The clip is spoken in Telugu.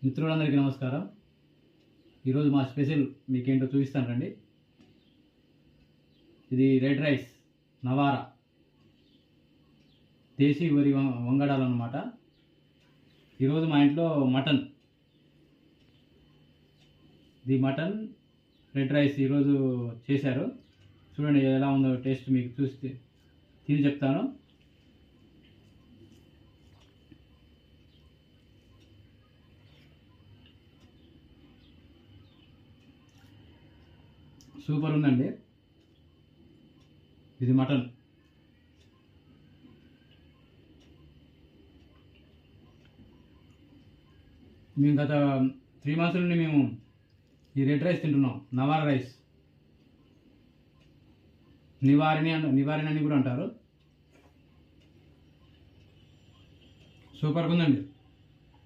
మిత్రులందరికీ నమస్కారం. ఈరోజు మా స్పెషల్ మీకేంటో చూపిస్తాను రండి. ఇది రెడ్ రైస్ నవారా దేశీ వరి వంగడాలు అన్నమాట. ఈరోజు మా ఇంట్లో మటన్, ఇది మటన్ రెడ్ రైస్ ఈరోజు చేశారు. చూడండి ఎలా ఉందో టేస్ట్, మీకు చూస్తే తిని చెప్తాను. సూపర్ ఉందండి. ఇది మటన్. మేము గత 3 months నుండి మేము ఈ రెడ్ రైస్ తింటున్నాం. నవారా రైస్, నివారిణి అని కూడా అంటారు. సూపర్గా ఉందండి.